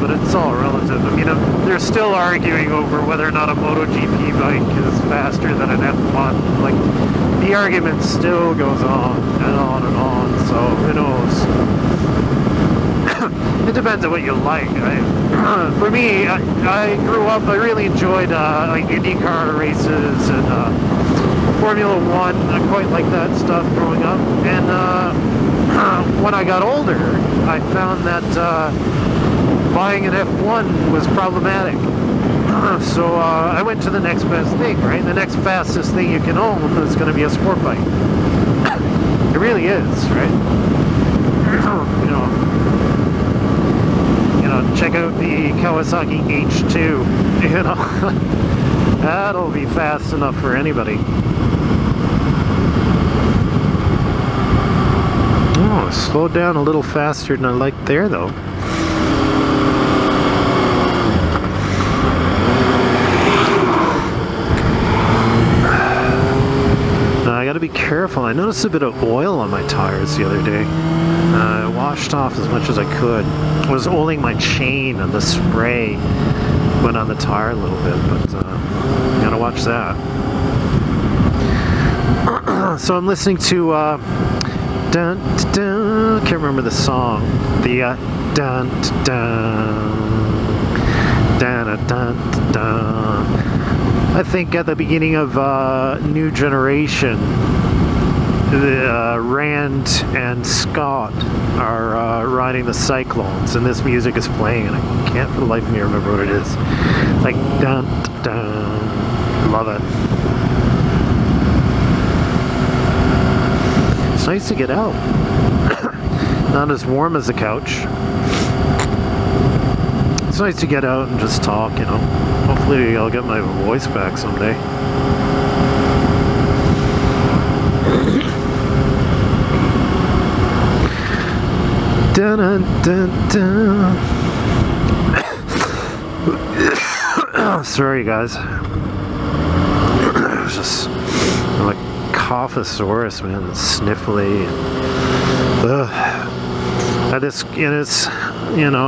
but it's all relative. I mean, they're still arguing over whether or not a MotoGP bike is faster than an F1. Like, the argument still goes on and on and on, so who knows? It depends on what you like. For me, I grew up, I really enjoyed like IndyCar races and Formula One. I quite liked that stuff growing up. And when I got older, I found that buying an F1 was problematic. So I went to the next best thing, right? The next fastest thing you can own is going to be a sport bike. It really is, right? Check out the Kawasaki H2, that'll be fast enough for anybody. Oh, slowed down a little faster than I liked there, though. I gotta be careful. I noticed a bit of oil on my tires the other day. I washed off as much as I could. I was oiling my chain and the spray went on the tire a little bit, but gotta watch that. So I'm listening to dun, dun, can't remember the song. The dun, dun, dun, dun, dun. I think at the beginning of New Generation, Rand and Scott are riding the Cyclones, and this music is playing, and I can't for the life of me remember what it is. It's like dun dun. Love it. It's nice to get out. Not as warm as the couch. It's nice to get out and just talk, Hopefully I'll get my voice back someday. Dun, dun, dun, dun. Sorry, guys. I'm like Cophosaurus, man. Sniffly.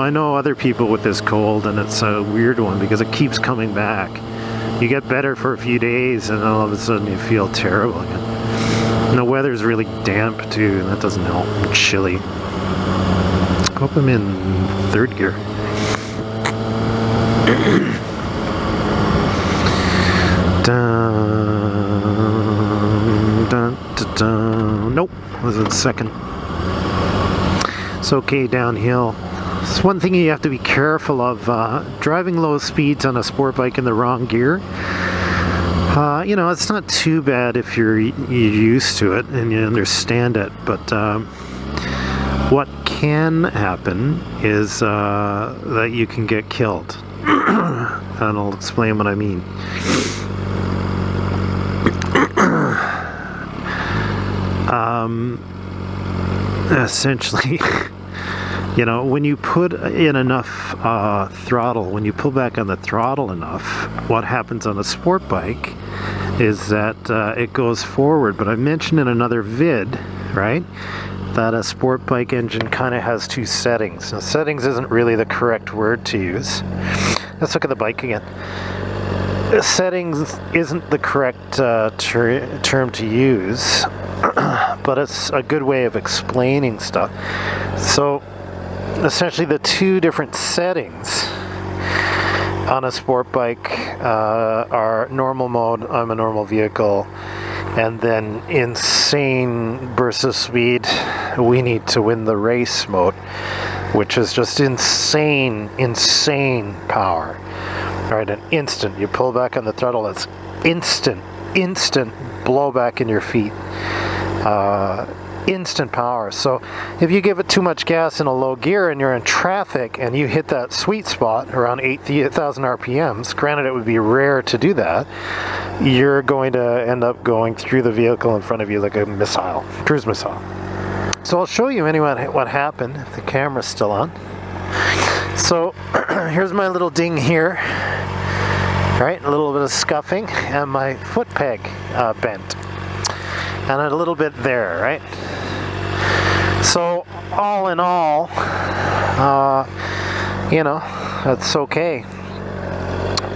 I know other people with this cold, and it's a weird one because it keeps coming back. You get better for a few days, and all of a sudden you feel terrible again. And the weather's really damp too, and that doesn't help. And chilly. I hope I'm in third gear. Dun, dun, dun, dun. Nope, I was in second. It's okay downhill. It's one thing you have to be careful of, driving low speeds on a sport bike in the wrong gear. It's not too bad if you're used to it and you understand it, but what can happen is that you can get killed. And I'll explain what I mean. Essentially, when you put in enough throttle, when you pull back on the throttle enough, what happens on a sport bike is that it goes forward. But I mentioned in another vid, right, that a sport bike engine kind of has two settings. Now, settings isn't really the correct word to use. Let's look at the bike again. Settings isn't the correct term to use, but it's a good way of explaining stuff. So essentially the two different settings on a sport bike are normal mode, I'm a normal vehicle, and then insane burst of speed, we need to win the race mode, which is just insane power. Right, an instant, you pull back on the throttle, it's instant blowback in your feet. Instant power. So if you give it too much gas in a low gear and you're in traffic and you hit that sweet spot around 8,000 RPMs, granted it would be rare to do that, you're going to end up going through the vehicle in front of you like a missile, cruise missile. So I'll show you anyway what happened if the camera's still on. So here's my little ding here, right? A little bit of scuffing, and my foot peg bent, and a little bit there, right? So all in all, you know, that's okay.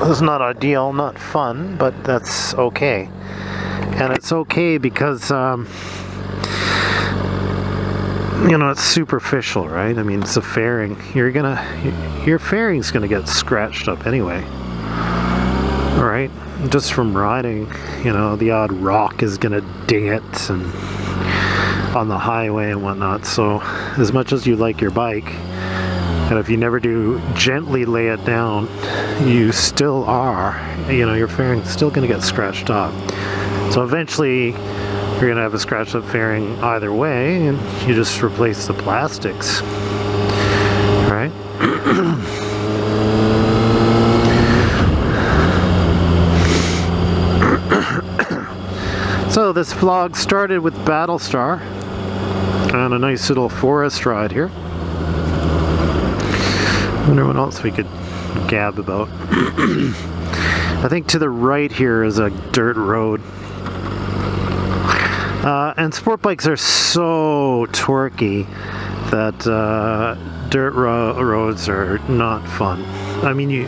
It's not ideal, not fun, but that's okay. And it's okay because, you know, it's superficial, right? I mean, it's a fairing. Your fairing's gonna get scratched up anyway, right? Just from riding, you know, the odd rock is gonna ding it and on the highway and whatnot. So as much as you like your bike, and if you never do gently lay it down, you still are, you know, your fairing's still gonna get scratched up. So eventually you're gonna have a scratched up fairing either way, and you just replace the plastics, right? So this vlog started with Battlestar and a nice little forest ride here. I wonder what else we could gab about. I think to the right here is a dirt road. And sport bikes are so torquey that dirt roads are not fun. I mean, you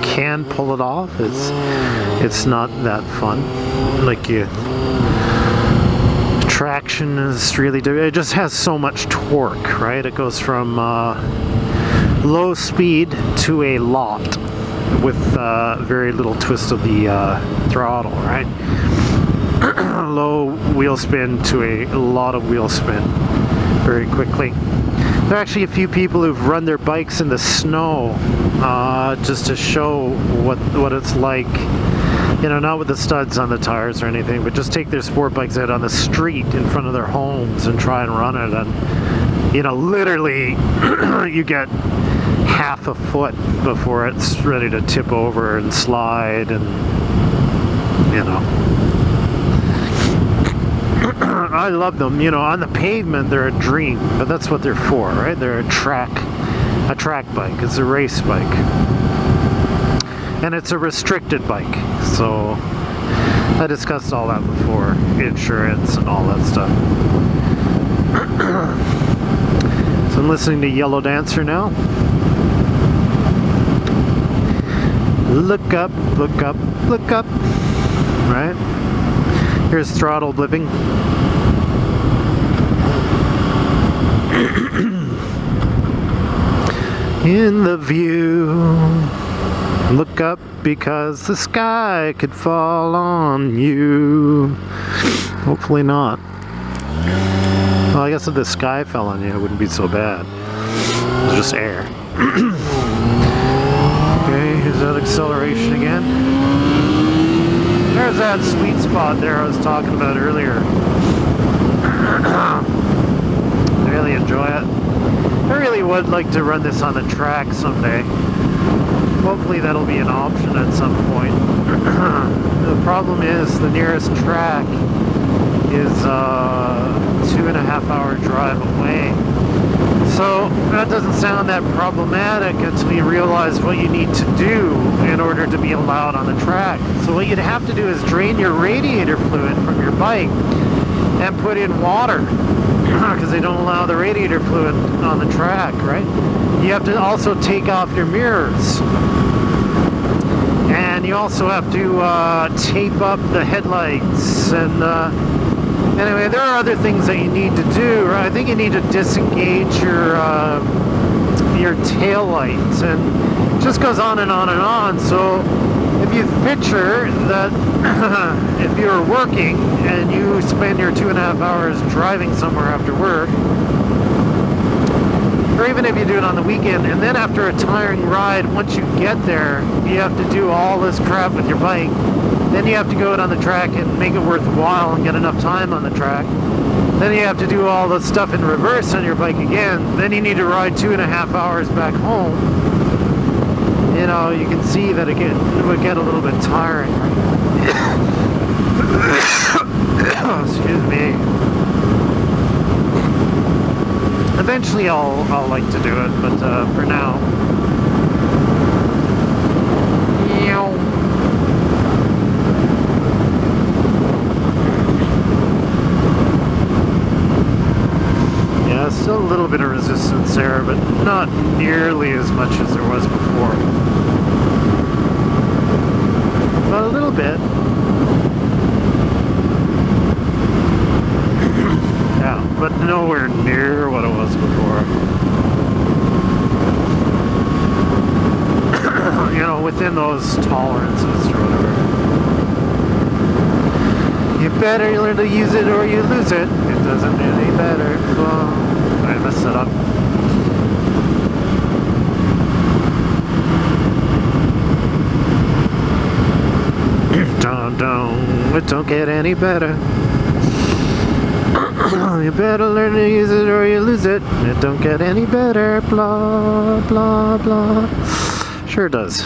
can pull it off. It's not that fun. Like traction is really, it just has so much torque, right? It goes from low speed to a lot with very little twist of the throttle, right? Low wheel spin to a lot of wheel spin very quickly. There are actually a few people who've run their bikes in the snow just to show what it's like. You know, not with the studs on the tires or anything, but just take their sport bikes out on the street in front of their homes and try and run it. And, you know, literally you get half a foot before it's ready to tip over and slide, and, you know. I love them. You know, on the pavement they're a dream, but that's what they're for, right? They're a track bike. It's a race bike, and it's a restricted bike. So I discussed all that before, insurance and all that stuff. So I'm listening to Yellow Dancer now. Look up, look up, look up. Right? Here's throttle blipping. In the view, look up because the sky could fall on you. Hopefully not. Well, I guess if the sky fell on you, it wouldn't be so bad. It's just air. Okay, here's that acceleration again. There's that sweet spot there I was talking about earlier. I really enjoy it. I really would like to run this on the track someday. Hopefully that'll be an option at some point. The problem is the nearest track is a 2.5 hour drive away. So that doesn't sound that problematic until you realize what you need to do in order to be allowed on the track. So what you'd have to do is drain your radiator fluid from your bike and put in water, because they don't allow the radiator fluid on the track, right? You have to also take off your mirrors, and you also have to tape up the headlights, and anyway, there are other things that you need to do, right? I think you need to disengage your tail lights, and it just goes on and on and on. So if you picture that if you're working and you spend your 2.5 hours driving somewhere after work, or even if you do it on the weekend, and then after a tiring ride, once you get there, you have to do all this crap with your bike. Then you have to go out on the track and make it worthwhile and get enough time on the track. Then you have to do all the stuff in reverse on your bike again. Then you need to ride 2.5 hours back home. You know, you can see that it would get a little bit tiring. Excuse me. Eventually I'll like to do it, but for now. Yeah, still a little bit of resistance there, but not nearly as much as there was before. But a little bit. Yeah, but nowhere near what it was before. You know, within those tolerances or whatever. You better learn to use it or you lose it. It doesn't any better. Well, I messed it up. It don't get any better. You better learn to use it or you lose it. It don't get any better. Blah, blah, blah. Sure does.